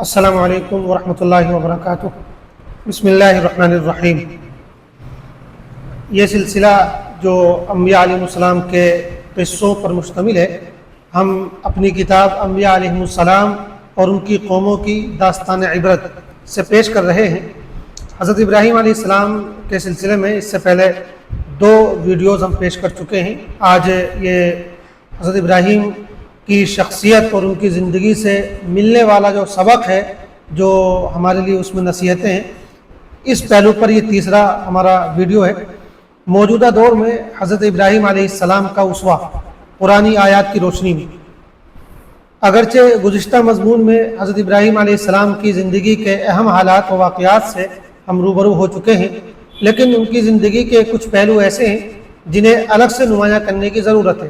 السلام علیکم ورحمۃ اللہ وبرکاتہ۔ بسم اللہ الرحمن الرحیم۔ یہ سلسلہ جو انبیاء علیہ السلام کے قصوں پر مشتمل ہے، ہم اپنی کتاب انبیاء علیہ السلام اور ان کی قوموں کی داستان عبرت سے پیش کر رہے ہیں۔ حضرت ابراہیم علیہ السلام کے سلسلے میں اس سے پہلے 2 ویڈیوز ہم پیش کر چکے ہیں۔ آج یہ حضرت ابراہیم کی شخصیت اور ان کی زندگی سے ملنے والا جو سبق ہے، جو ہمارے لیے اس میں نصیحتیں ہیں، اس پہلو پر یہ تیسرا ہمارا ویڈیو ہے۔ موجودہ دور میں حضرت ابراہیم علیہ السلام کا اسوہ قرآنی آیات کی روشنی میں، اگرچہ گزشتہ مضمون میں حضرت ابراہیم علیہ السلام کی زندگی کے اہم حالات و واقعات سے ہم روبرو ہو چکے ہیں، لیکن ان کی زندگی کے کچھ پہلو ایسے ہیں جنہیں الگ سے نمایاں کرنے کی ضرورت ہے۔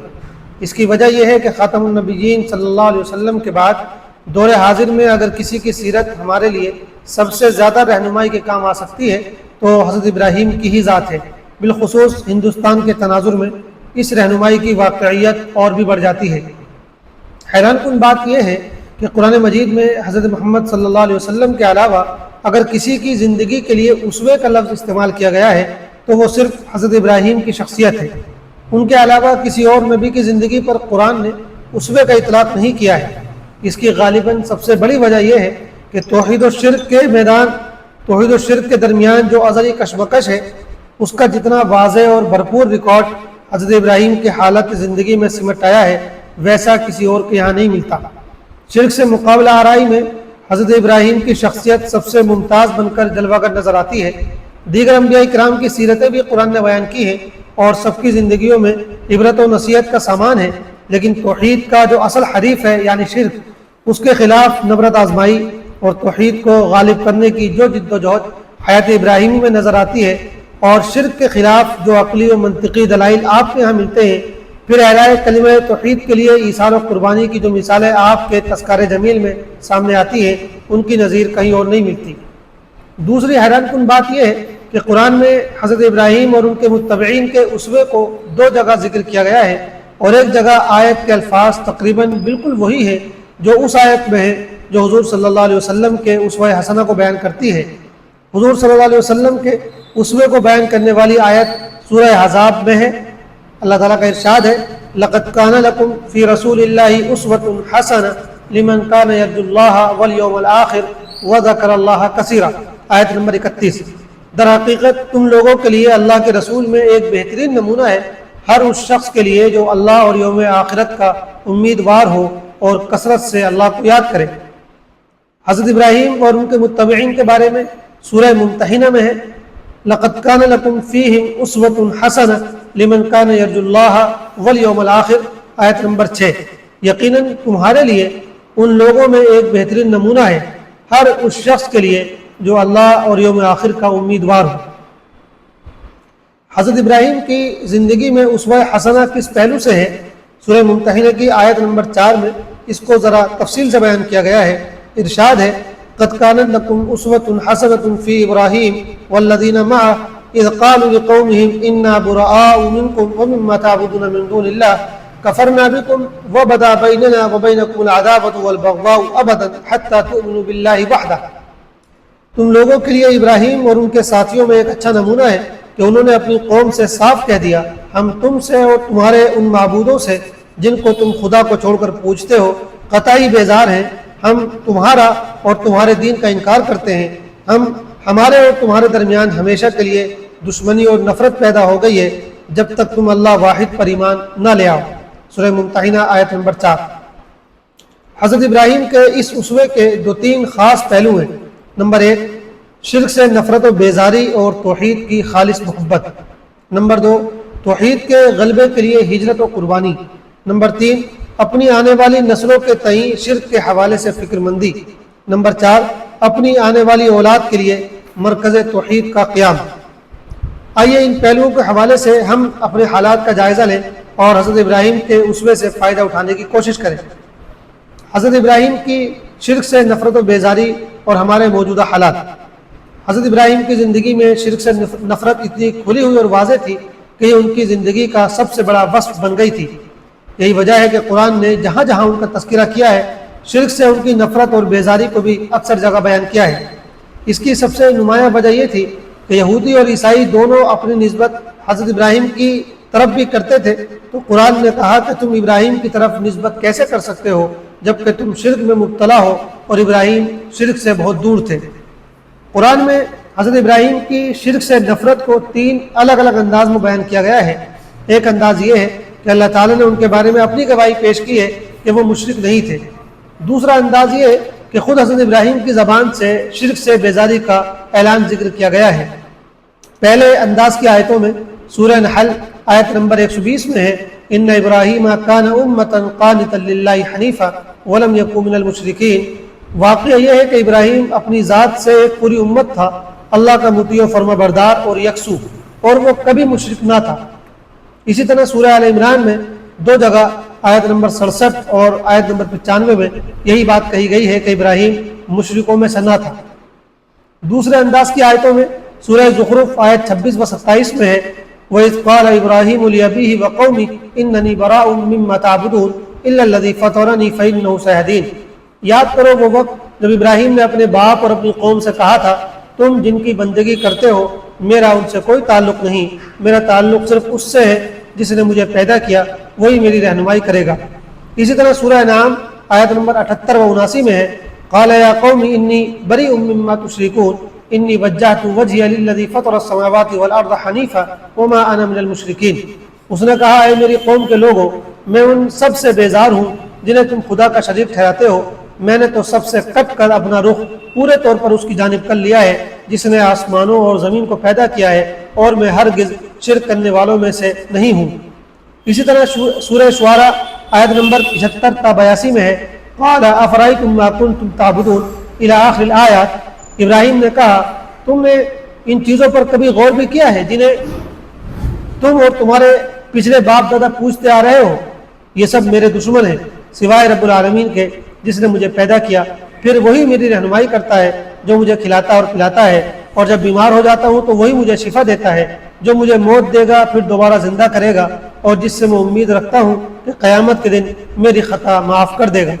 اس کی وجہ یہ ہے کہ خاتم النبیین صلی اللہ علیہ وسلم کے بعد دور حاضر میں اگر کسی کی سیرت ہمارے لیے سب سے زیادہ رہنمائی کے کام آ سکتی ہے تو حضرت ابراہیم کی ہی ذات ہے۔ بالخصوص ہندوستان کے تناظر میں اس رہنمائی کی واقعیت اور بھی بڑھ جاتی ہے۔ حیران کن بات یہ ہے کہ قرآن مجید میں حضرت محمد صلی اللہ علیہ وسلم کے علاوہ اگر کسی کی زندگی کے لیے اسوے کا لفظ استعمال کیا گیا ہے تو وہ صرف حضرت ابراہیم کی شخصیت ہے۔ ان کے علاوہ کسی اور نبی کی زندگی پر قرآن نے اسوے کا اطلاق نہیں کیا ہے۔ اس کی غالباً سب سے بڑی وجہ یہ ہے کہ توحید و شرک کے درمیان جو ازلی کشمکش ہے، اس کا جتنا واضح اور بھرپور ریکارڈ حضرت ابراہیم کے حالت زندگی میں سمٹ آیا ہے، ویسا کسی اور کے یہاں نہیں ملتا۔ شرک سے مقابلہ آرائی میں حضرت ابراہیم کی شخصیت سب سے ممتاز بن کر جلوہ گر نظر آتی ہے۔ دیگر انبیاء کرام کی سیرتیں بھی قرآن نے بیان کی ہیں اور سب کی زندگیوں میں عبرت و نصیحت کا سامان ہے، لیکن توحید کا جو اصل حریف ہے یعنی شرک، اس کے خلاف نبرت آزمائی اور توحید کو غالب کرنے کی جو جد و جہد حیات ابراہیمی میں نظر آتی ہے، اور شرک کے خلاف جو عقلی و منطقی دلائل آپ کے یہاں ملتے ہیں، پھر اعلاء کلمہ توحید کے لیے ایثار و قربانی کی جو مثالیں آپ کے تذکارِ جمیل میں سامنے آتی ہیں، ان کی نظیر کہیں اور نہیں ملتی۔ دوسری حیران کن بات یہ ہے کہ قرآن میں حضرت ابراہیم اور ان کے متبعین کے اسوے کو 2 جگہ ذکر کیا گیا ہے، اور ایک جگہ آیت کے الفاظ تقریباً بالکل وہی ہے جو اس آیت میں ہے جو حضور صلی اللہ علیہ وسلم کے اسوہ حسنہ کو بیان کرتی ہے۔ حضور صلی اللہ علیہ وسلم کے اسوے کو بیان کرنے والی آیت سورہ احزاب میں ہے۔ اللہ تعالیٰ کا ارشاد ہے، لَقَدْ كَانَ لَكُمْ فِي رَسُولِ اللَّهِ أُسْوَةٌ حَسَنَةٌ لِمَنْ كَانَ يَرْجُو اللَّهَ وَالْيَوْمَ الْآخِرَ وَذَكَرَ اللَّهَ كَثِيرًا۔ آیت نمبر 31۔ در حقیقت تم لوگوں کے لیے اللہ کے رسول میں ایک بہترین نمونہ ہے ہر اس شخص کے لیے جو اللہ اور یوم آخرت کا امیدوار ہو اور کثرت سے اللہ کو یاد کرے۔ حضرت ابراہیم اور ان کے متبعین کے بارے میں سورہ ممتحنہ میں ہے، لَقَدْ كَانَ لَكُمْ فِيهِمْ أُسْوَةٌ حَسَنَةٌ لِمَنْ كَانَ يَرْجُو اللَّهَ وَالْيَوْمَ الْآخِرَ۔ آیت نمبر 6۔ یقیناً تمہارے لیے ان لوگوں میں ایک بہترین نمونہ ہے ہر اس شخص کے لیے جو اللہ اور یوم آخر کا امیدوار ہو۔ حضرت ابراہیم کی زندگی میں اسوہ حسنہ کس پہلو سے ہے؟ سورہ ممتحنہ کی آیت نمبر 4 میں اس کو ذرا تفصیل سے بیان کیا گیا ہے۔ ارشاد ہے، قَدْ كَانَتْ لَكُمْ أُسْوَةٌ حَسَنَةٌ فِي إِبْرَاهِيمَ وَالَّذِينَ مَعَهُ إِذْ قَالُوا لِقَوْمِهِمْ إِنَّا بُرَآءُ مِنْكُمْ وَمِمَّا تَعْبُدُونَ مِنْ دُونِ اللَّهِ كَفَرْنَا بِكُمْ وَبَدَا بَيْنَنَا وَبَيْنَكُمُ الْعَدَاوَةُ وَالْبَغْضَاءُ أَبَدًا حَتَّى تُؤْمِنُوا بِاللَّهِ وَحْدَهُ۔ تم لوگوں کے لیے ابراہیم اور ان کے ساتھیوں میں ایک اچھا نمونہ ہے کہ انہوں نے اپنی قوم سے صاف کہہ دیا، ہم تم سے اور تمہارے ان معبودوں سے جن کو تم خدا کو چھوڑ کر پوجتے ہو قطعی بیزار ہیں۔ ہم تمہارا اور تمہارے دین کا انکار کرتے ہیں۔ ہمارے اور تمہارے درمیان ہمیشہ کے لیے دشمنی اور نفرت پیدا ہو گئی ہے جب تک تم اللہ واحد پر ایمان نہ لے آؤ۔ سورہ ممتحنہ آیت نمبر 4۔ حضرت ابراہیم کے اس اسوے کے 2-3 خاص پہلو ہیں۔ نمبر 1، شرک سے نفرت و بیزاری اور توحید کی خالص محبت۔ نمبر 2، توحید کے غلبے کے لیے ہجرت و قربانی۔ نمبر 3، اپنی آنے والی نسلوں کے تئیں شرک کے حوالے سے فکر مندی۔ نمبر 4، اپنی آنے والی اولاد کے لیے مرکز توحید کا قیام۔ آئیے ان پہلوؤں کے حوالے سے ہم اپنے حالات کا جائزہ لیں اور حضرت ابراہیم کے اسوے سے فائدہ اٹھانے کی کوشش کریں۔ حضرت ابراہیم کی شرک سے نفرت و بیزاری اور ہمارے موجودہ حالات۔ حضرت ابراہیم کی زندگی میں شرک سے نفرت اتنی کھلی ہوئی اور واضح تھی کہ یہ ان کی زندگی کا سب سے بڑا وصف بن گئی تھی۔ یہی وجہ ہے کہ قرآن نے جہاں جہاں ان کا تذکرہ کیا ہے شرک سے ان کی نفرت اور بیزاری کو بھی اکثر جگہ بیان کیا ہے۔ اس کی سب سے نمایاں وجہ یہ تھی کہ یہودی اور عیسائی دونوں اپنی نسبت حضرت ابراہیم کی طرف بھی کرتے تھے، تو قرآن نے کہا کہ تم ابراہیم کی طرف نسبت کیسے کر سکتے ہو جبکہ تم شرک میں مبتلا ہو اور ابراہیم شرک سے بہت دور تھے۔ قرآن میں حضرت ابراہیم کی شرک سے نفرت کو 3 الگ الگ انداز میں بیان کیا گیا ہے۔ ایک انداز یہ ہے کہ اللہ تعالیٰ نے ان کے بارے میں اپنی گواہی پیش کی ہے کہ وہ مشرک نہیں تھے۔ دوسرا انداز یہ ہے کہ خود حضرت ابراہیم کی زبان سے شرک سے بیزاری کا اعلان ذکر کیا گیا ہے۔ پہلے انداز کی آیتوں میں سورہ نحل آیت نمبر 120 میں ہے ان ابراہیم کان امۃ قانتا للہ حنیفا ولم یکن من المشرکین۔ واقعہ یہ ہے کہ ابراہیم اپنی ذات سے ایک پوری امت تھا، اللہ کا مطیع و فرما بردار اور یکسو، اور وہ کبھی مشرک نہ تھا۔ اسی طرح سورہ آل عمران میں 2 جگہ آیت نمبر 67 اور آیت نمبر 95 میں یہی بات کہی گئی ہے کہ ابراہیم مشرکوں میں سے نہ تھا۔ دوسرے انداز کی آیتوں میں سورہ زخرف آیت 26 و 27 میں ہے وَإِذْ قَالَ إِبْرَاهِيمُ لِأَبِيهِ وَقَوْمِهِ إِنَّنِي بَرَاءٌ مِّمَّا تَعْبُدُونَ إِلَّا الَّذِي فَطَرَنِي فَإِنَّهُ سَيَهْدِينِ۔ یاد کرو وہ وقت جب ابراہیم نے اپنے باپ اور اپنی قوم سے کہا تھا تم جن کی بندگی کرتے ہو میرا ان سے کوئی تعلق نہیں، میرا تعلق صرف اس سے ہے جس نے مجھے پیدا کیا، وہی میری رہنمائی کرے گا۔ اسی طرح سورہ انعام آیت نمبر 78 و 79 میں ہے قال یا قوم انی بریء مما تشرکون انی وجہت وجہی للذی فطر السماوات والارض حنیفا وما انا من المشرکین۔ اس نے کہا اے میری قوم کے لوگوں، میں ان سب سے بیزار ہوں جنہیں تم خدا کا شریک ٹھہراتے ہو، میں نے تو سب سے کٹ کر اپنا رخ پورے طور پر اس کی جانب کر لیا ہے جس نے آسمانوں اور زمین کو پیدا کیا ہے، اور میں ہرگز شرک کرنے والوں میں سے نہیں ہوں۔ اسی طرح سورہ شعراء آیت نمبر 75 تا 82 میں ہے قال افرأیتم ما کنتم تعبدون الی آخر الآیات۔ ابراہیم نے کہا تم نے ان چیزوں پر کبھی غور بھی کیا ہے جنہیں تم اور تمہارے پچھلے باپ دادا پوچھتے آ رہے ہو؟ یہ سب میرے دشمن ہیں سوائے رب العالمین کے جس نے مجھے پیدا کیا، پھر وہی میری رہنمائی کرتا ہے، جو مجھے کھلاتا اور پلاتا ہے، اور جب بیمار ہو جاتا ہوں تو وہی مجھے شفا دیتا ہے، جو مجھے موت دے گا پھر دوبارہ زندہ کرے گا، اور جس سے میں امید رکھتا ہوں کہ قیامت کے دن میری خطا معاف کر دے گا۔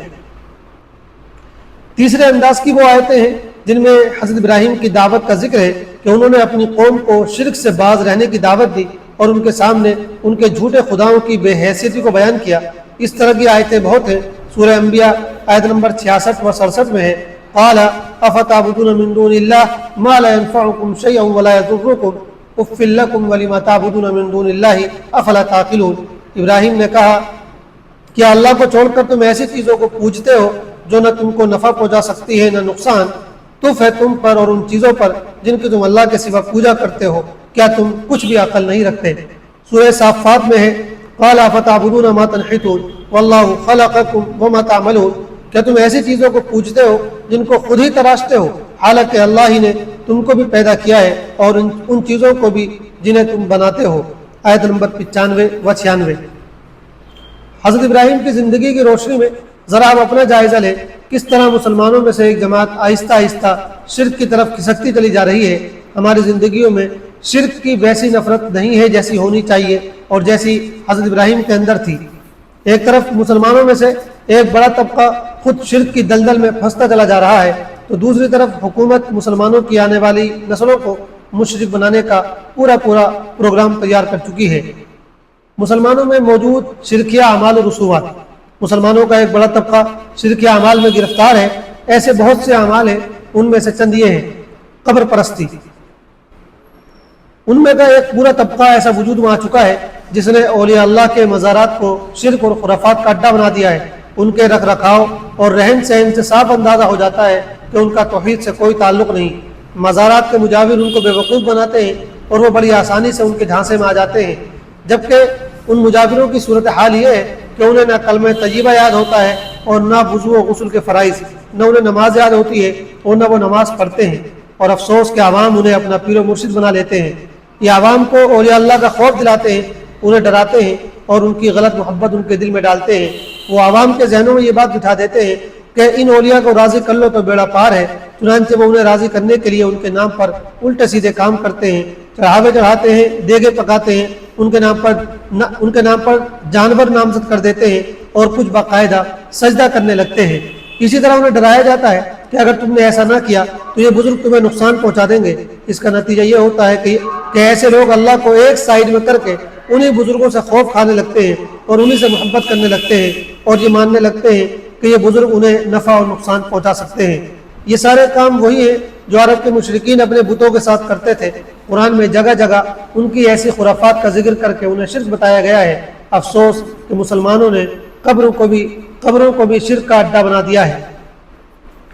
تیسرے انداز کی وہ آیتیں ہیں جن میں حضرت ابراہیم کی دعوت کا ذکر ہے کہ انہوں نے اپنی قوم کو شرک سے باز رہنے کی دعوت دی اور ان کے سامنے ان کے جھوٹے خداؤں کی بے حیثیتی کو بیان کیا۔ اس طرح کی آیتیں بہت ہیں۔ سورہ انبیاء آیت نمبر 66 و 67 میں ہے قال افتعبدون من دون اللہ ما لا ينفعكم شيئا ولا يضركم اف لكم ولما تعبدون من دون اللہ افلا تعقلون۔ ابراہیم نے کہا کیا اللہ کو چھوڑ کر تم ایسی چیزوں کو پوجتے ہو جو نہ تم کو نفع پہنچا سکتی ہے نہ نقصان؟ تف ہے تم پر اور ان چیزوں پر جن کی تم اللہ کے سوا پوجا کرتے ہو، کیا تم کچھ بھی عقل نہیں رکھتے؟ سورہ صافات میں ہے قال افتعبدون ما تنحتون واللہ خلقکم وما تعملون۔ کیا تم ایسی چیزوں کو پوجتے ہو جن کو خود ہی تراشتے ہو، حالانکہ اللہ ہی نے تم کو بھی پیدا کیا ہے اور ان چیزوں کو بھی جنہیں تم بناتے ہو۔ آیت نمبر 95 و 96۔ حضرت ابراہیم کی زندگی کی روشنی میں ذرا آپ اپنا جائزہ لیں کس طرح مسلمانوں میں سے ایک جماعت آہستہ آہستہ شرک کی طرف کھسکتی چلی جا رہی ہے۔ ہماری زندگیوں میں شرک کی ویسی نفرت نہیں ہے جیسی ہونی چاہیے اور جیسی حضرت ابراہیم کے اندر تھی۔ ایک طرف مسلمانوں میں سے ایک بڑا طبقہ خود شرک کی دلدل میں پھنستا چلا جا رہا ہے، تو دوسری طرف حکومت مسلمانوں کی آنے والی نسلوں کو مشرک بنانے کا پورا پروگرام تیار کر چکی ہے۔ مسلمانوں میں موجود شرکیہ اعمال و رسومات، مسلمانوں کا ایک بڑا طبقہ شرکیہ اعمال میں گرفتار ہے۔ ایسے بہت سے اعمال ہیں، ان میں سے چند یہ ہیں۔ قبر پرستی، ان میں کا ایک پورا طبقہ ایسا وجود میں آ چکا ہے جس نے اولیاء اللہ کے مزارات کو شرک اور خرافات کا اڈا بنا دیا ہے۔ ان کے رکھ رکھاؤ اور رہن سہن سے صاف اندازہ ہو جاتا ہے کہ ان کا توحید سے کوئی تعلق نہیں۔ مزارات کے مجاور ان کو بے وقوف بناتے ہیں اور وہ بڑی آسانی سے ان کے جھانسے میں آ جاتے ہیں، جبکہ ان مجاوروں کی صورتحال یہ ہے کہ انہیں نہ کلمہ طیبہ یاد ہوتا ہے اور نہ وضو و غسل کے فرائض، نہ انہیں نماز یاد ہوتی ہے اور نہ وہ نماز پڑھتے ہیں، اور افسوس کہ عوام انہیں اپنا پیر و مرشد بنا لیتے ہیں۔ یہ عوام کو اولیاء اللہ کا خوف دلاتے ہیں، انہیں ڈراتے ہیں اور ان کی غلط محبت ان کے دل میں ڈالتے ہیں۔ وہ عوام کے ذہنوں میں یہ بات بٹھا دیتے ہیں کہ ان اولیاء کو راضی کر لو تو بیڑا پار ہے، چنانچہ وہ انہیں راضی کرنے کے لیے ان کے نام پر الٹے سیدھے کام کرتے ہیں، چڑھاوے چڑھاتے ہیں، دیگے پکاتے ہیں، ان کے نام پر جانور نامزد کر دیتے ہیں اور کچھ باقاعدہ سجدہ کرنے لگتے ہیں۔ اسی طرح انہیں ڈرایا جاتا ہے کہ اگر تم نے ایسا نہ کیا تو یہ بزرگ تمہیں نقصان پہنچا دیں گے۔ اس کا نتیجہ یہ ہوتا ہے کہ ایسے لوگ اللہ کو ایک سائیڈ میں کر کے انہی بزرگوں سے خوف کھانے لگتے ہیں اور انہی سے محبت کرنے لگتے ہیں اور یہ ماننے لگتے ہیں کہ یہ بزرگ انہیں نفع اور نقصان پہنچا سکتے ہیں۔ یہ سارے کام وہی ہیں جو عرب کے مشرکین اپنے بتوں کے ساتھ کرتے تھے۔ قرآن میں جگہ جگہ ان کی ایسی خرافات کا ذکر کر کے انہیں شرک بتایا گیا ہے۔ افسوس کہ مسلمانوں نے قبروں کو بھی شرک کا اڈا بنا دیا ہے۔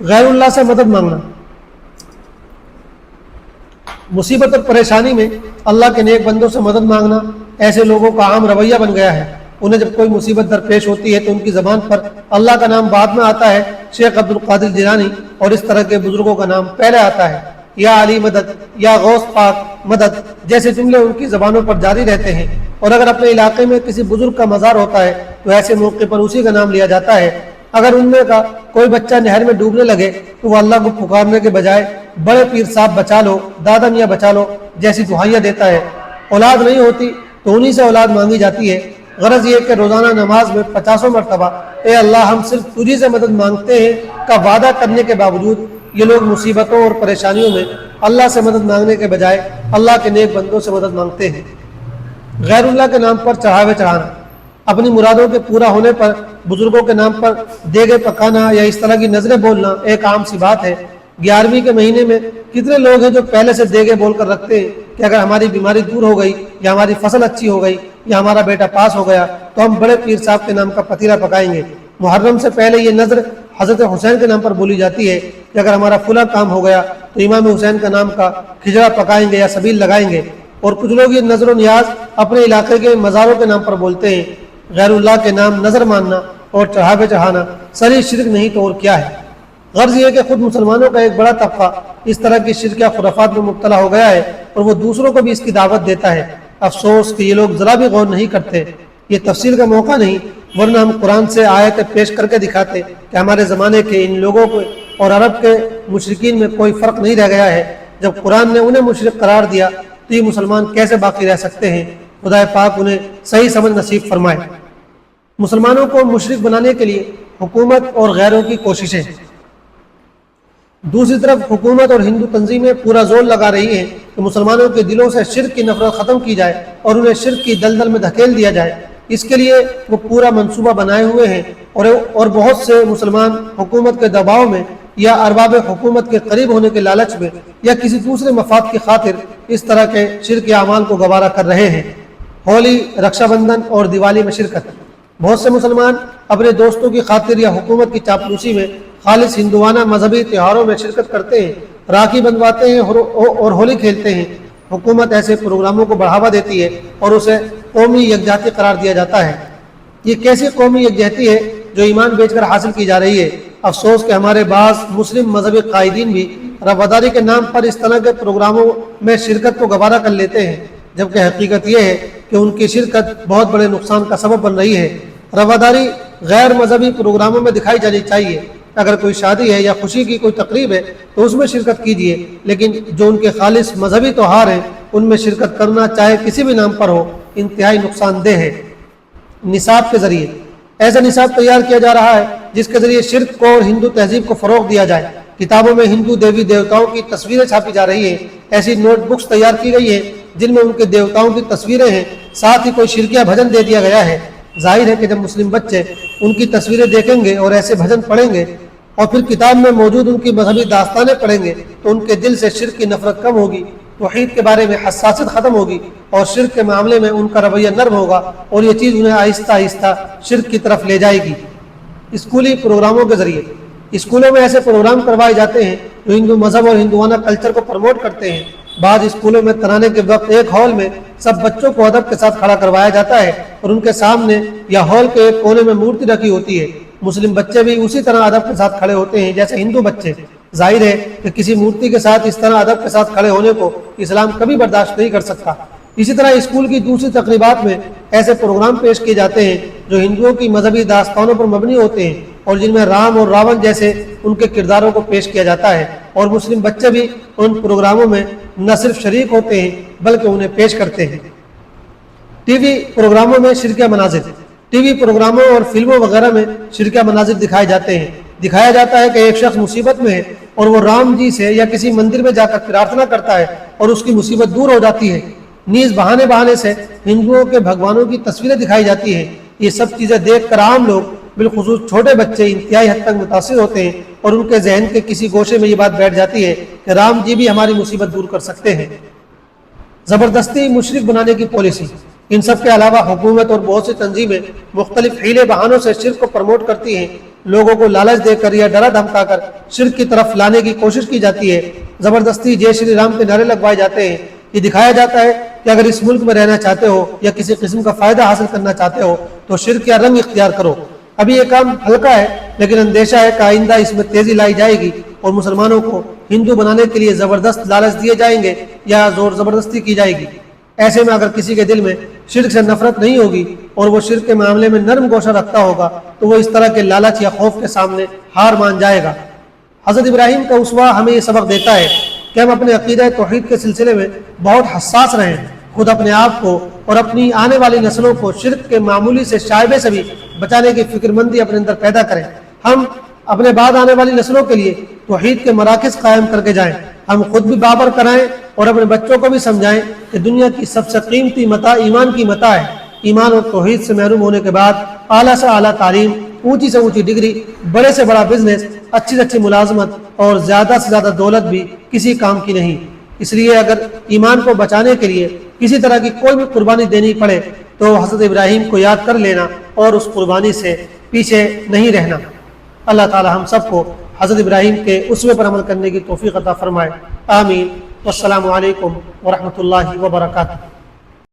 غیر اللہ سے مدد مانگنا، مصیبت اور پریشانی میں اللہ کے نیک بندوں سے مدد مانگنا ایسے لوگوں کا عام رویہ بن گیا ہے۔ انہیں جب کوئی مصیبت درپیش ہوتی ہے تو ان کی زبان پر اللہ کا نام بعد میں آتا ہے۔ شیخ عبد القادر جیلانی اور اس طرح کے بزرگوں کا نام پہلے آتا ہے۔ یا علی مدد، یا غوث پاک مدد جیسے جملے ان کی زبانوں پر جاری رہتے ہیں، اور اگر اپنے علاقے میں کسی بزرگ کا مزار ہوتا ہے تو ایسے موقع پر اسی کا نام لیا جاتا ہے۔ اگر ان میں کا کوئی بچہ نہر میں ڈوبنے لگے تو وہ اللہ کو پکارنے کے بجائے بڑے پیر صاحب بچا لو، دادا میاں بچا لو جیسی دعائیاں دیتا ہے۔ اولاد نہیں ہوتی تو انہی سے اولاد مانگی جاتی ہے۔ غرض یہ کہ روزانہ نماز میں 50 مرتبہ اے اللہ ہم صرف تجھی سے مدد مانگتے ہیں کا وعدہ کرنے کے باوجود یہ لوگ مصیبتوں اور پریشانیوں میں اللہ سے مدد مانگنے کے بجائے اللہ کے نیک بندوں سے مدد مانگتے ہیں۔ غیر اللہ کے نام پر چڑھاوے چڑھانا، اپنی مرادوں کے پورا ہونے پر بزرگوں کے نام پر دیگے پکانا یا اس طرح کی نظریں بولنا ایک عام سی بات ہے۔ 11ویں کے مہینے میں کتنے لوگ ہیں جو پہلے سے دیگے بول کر رکھتے ہیں کہ اگر ہماری بیماری دور ہو گئی یا ہماری فصل اچھی ہو گئی یا ہمارا بیٹا پاس ہو گیا تو ہم بڑے پیر صاحب کے نام کا پتیلا پکائیں گے۔ محرم سے پہلے یہ نظر حضرت حسین کے نام پر بولی جاتی ہے کہ اگر ہمارا فلاں کام ہو گیا تو امام حسین کا نام کا کھجڑا پکائیں گے یا سبیل لگائیں گے۔ اور کچھ لوگ یہ نظر و نیاز اپنے علاقے کے مزاروں کے نام پر بولتے ہیں۔ غیر اللہ کے نام نظر ماننا اور چڑھاوے چڑھانا صریح شرک نہیں تو اور کیا ہے۔ غرض یہ کہ خود مسلمانوں کا ایک بڑا طبقہ اس طرح کی شرک یا خرافات میں مبتلا ہو گیا ہے اور وہ دوسروں کو بھی اس کی دعوت دیتا ہے۔ افسوس کہ یہ لوگ ذرا بھی غور نہیں کرتے۔ یہ تفصیل کا موقع نہیں، ورنہ ہم قرآن سے آیتیں پیش کر کے دکھاتے کہ ہمارے زمانے کے ان لوگوں کو اور عرب کے مشرکین میں کوئی فرق نہیں رہ گیا ہے۔ جب قرآن نے انہیں مشرک قرار دیا تو یہ مسلمان کیسے باقی رہ سکتے ہیں؟ خدا پاک انہیں صحیح سمجھ نصیب فرمائے۔ مسلمانوں کو مشرک بنانے کے لیے حکومت اور غیروں کی کوششیں، دوسری طرف حکومت اور ہندو تنظیمیں پورا زور لگا رہی ہیں کہ مسلمانوں کے دلوں سے شرک کی نفرت ختم کی جائے اور انہیں شرک کی دلدل میں دھکیل دیا جائے۔ اس کے لیے وہ پورا منصوبہ بنائے ہوئے ہیں اور بہت سے مسلمان حکومت کے دباؤ میں یا ارباب حکومت کے قریب ہونے کے لالچ میں یا کسی دوسرے مفاد کی خاطر اس طرح کے شرک اعمال کو گوارا کر رہے ہیں۔ ہولی، رکشا بندھن اور دیوالی میں شرکت، بہت سے مسلمان اپنے دوستوں کی خاطر یا حکومت کی چاپلوسی میں خالص ہندوانہ مذہبی تہواروں میں شرکت کرتے ہیں، راکھی بندھواتے ہیں اور ہولی کھیلتے ہیں۔ حکومت ایسے پروگراموں کو بڑھاوا دیتی ہے اور اسے قومی یکجہتی قرار دیا جاتا ہے۔ یہ کیسی قومی یکجہتی ہے جو ایمان بیچ کر حاصل کی جا رہی ہے؟ افسوس کہ ہمارے بعض مسلم مذہبی قائدین بھی رواداری کے نام پر اس طرح کے پروگراموں میں شرکت کو گوارا کر لیتے ہیں، جبکہ حقیقت یہ ہے کہ ان کی شرکت بہت بڑے نقصان کا سبب بن رہی ہے۔ رواداری غیر مذہبی پروگراموں میں دکھائی جانی چاہیے۔ اگر کوئی شادی ہے یا خوشی کی کوئی تقریب ہے تو اس میں شرکت کیجیے، لیکن جو ان کے خالص مذہبی تہوار ہیں ان میں شرکت کرنا چاہے کسی بھی نام پر ہو انتہائی نقصان دہ ہے۔ نصاب کے ذریعے ایسا نصاب تیار کیا جا رہا ہے جس کے ذریعے شرک کو اور ہندو تہذیب کو فروغ دیا جائے۔ کتابوں میں ہندو دیوی دیوتاؤں کی تصویریں چھاپی جا رہی ہیں، ایسی نوٹ بکس تیار کی گئی ہیں جن میں ان کے دیوتاؤں کی تصویریں ہیں، ساتھ ہی کوئی شرکیہ بھجن دے دیا گیا ہے۔ ظاہر ہے کہ جب مسلم بچے ان کی تصویریں دیکھیں گے اور ایسے بھجن پڑھیں گے اور پھر کتاب میں موجود ان کی مذہبی داستانیں پڑھیں گے تو ان کے دل سے شرک کی نفرت کم ہوگی، توحید کے بارے میں حساسیت ختم ہوگی اور شرک کے معاملے میں ان کا رویہ نرم ہوگا اور یہ چیز انہیں آہستہ آہستہ شرک کی طرف لے جائے گی۔ اسکولی پروگراموں کے ذریعے اسکولوں میں ایسے پروگرام کروائے جاتے ہیں جو ہندو مذہب اور ہندوانہ کلچر کو پروموٹ کرتے ہیں۔ بعض اسکولوں میں ترانے کے وقت ایک ہال میں سب بچوں کو ادب کے ساتھ کھڑا کروایا جاتا ہے اور ان کے سامنے یا ہال کے ایک کونے میں مورتی رکھی ہوتی ہے۔ مسلم بچے بھی اسی طرح ادب کے ساتھ کھڑے ہوتے ہیں جیسے ہندو بچے۔ ظاہر ہے کہ کسی مورتی کے ساتھ اس طرح ادب کے ساتھ کھڑے ہونے کو اسلام کبھی برداشت نہیں کر سکتا۔ اسی طرح اسکول کی دوسری تقریبات میں ایسے پروگرام پیش کیے جاتے ہیں جو ہندوؤں کی مذہبی داستانوں پر مبنی ہوتے ہیں اور جن میں رام اور راون جیسے ان کے کرداروں کو پیش کیا جاتا ہے، اور مسلم بچے بھی ان پروگراموں میں نہ صرف شریک ہوتے ہیں بلکہ انہیں پیش کرتے ہیں۔ ٹی وی پروگراموں میں شرکیہ مناظر، ٹی وی پروگراموں اور فلموں وغیرہ میں شرکیہ مناظر دکھائے جاتے ہیں۔ دکھایا جاتا ہے کہ ایک شخص مصیبت میں ہے اور وہ رام جی سے یا کسی مندر میں جا کر پرارتھنا کرتا ہے اور اس کی مصیبت دور ہو جاتی ہے۔ نیز بہانے بہانے سے ہندوؤں کے بھگوانوں کی تصویریں دکھائی جاتی ہیں۔ یہ سب چیزیں دیکھ کر عام لوگ بالخصوص چھوٹے بچے انتہائی حد تک متاثر ہوتے ہیں اور ان کے ذہن کے کسی گوشے میں یہ بات بیٹھ جاتی ہے کہ رام جی بھی ہماری مصیبت دور کر سکتے ہیں۔ زبردستی مشرک بنانے کی پالیسی۔ ان سب کے علاوہ حکومت اور بہت سی تنظیمیں مختلف حیلے بہانوں سے شرک کو پروموٹ کرتی ہیں۔ لوگوں کو لالچ دے کر یا ڈرا دھمکا کر شرک کی طرف لانے کی کوشش کی جاتی ہے۔ زبردستی جے شری رام کے نعرے لگوائے جاتے ہیں۔ یہ دکھایا جاتا ہے کہ اگر اس ملک میں رہنا چاہتے ہو یا کسی قسم کا فائدہ حاصل کرنا چاہتے ہو تو شرک یا رنگ اختیار کرو۔ ابھی یہ کام ہلکا ہے لیکن اندیشہ ہے کہ آئندہ اس میں تیزی لائی جائے گی اور مسلمانوں کو ہندو بنانے کے لیے زبردست لالچ دیے جائیں گے یا زور زبردستی کی جائے گی۔ ایسے میں اگر کسی کے دل میں شرک سے نفرت نہیں ہوگی اور وہ شرک کے معاملے میں نرم گوشہ رکھتا ہوگا تو وہ اس طرح کے لالچ یا خوف کے سامنے ہار مان جائے گا۔ حضرت ابراہیم کا اسوہ ہمیں یہ سبق دیتا ہے کہ ہم اپنے عقیدہ توحید کے سلسلے میں بہت حساس رہیں، خود اپنے آپ کو اور اپنی آنے والی نسلوں کو شرک کے معمولی سے شائبے سے بھی بچانے کی فکر مندی اپنے اندر پیدا کریں۔ ہم اپنے بعد آنے والی نسلوں کے لیے توحید کے مراکز قائم کر کے جائیں۔ ہم خود بھی بابر کرائیں اور اپنے بچوں کو بھی سمجھائیں کہ دنیا کی سب سے قیمتی متاع ایمان کی متاع ہے۔ ایمان اور توحید سے محروم ہونے کے بعد اعلیٰ سے اعلیٰ تعلیم، اونچی سے اونچی ڈگری، بڑے سے بڑا بزنس، اچھی سے اچھی ملازمت اور زیادہ سے زیادہ دولت بھی کسی کام کی نہیں۔ اس لیے اگر ایمان کو بچانے کے لیے کسی طرح کی کوئی بھی قربانی دینی پڑے تو حضرت ابراہیم کو یاد کر لینا اور اس قربانی سے پیچھے نہیں رہنا۔ اللہ تعالی ہم سب کو حضرت ابراہیم کے اسوے پر عمل کرنے کی توفیق عطا فرمائے۔ آمین۔ والسلام علیکم ورحمۃ اللہ وبرکاتہ۔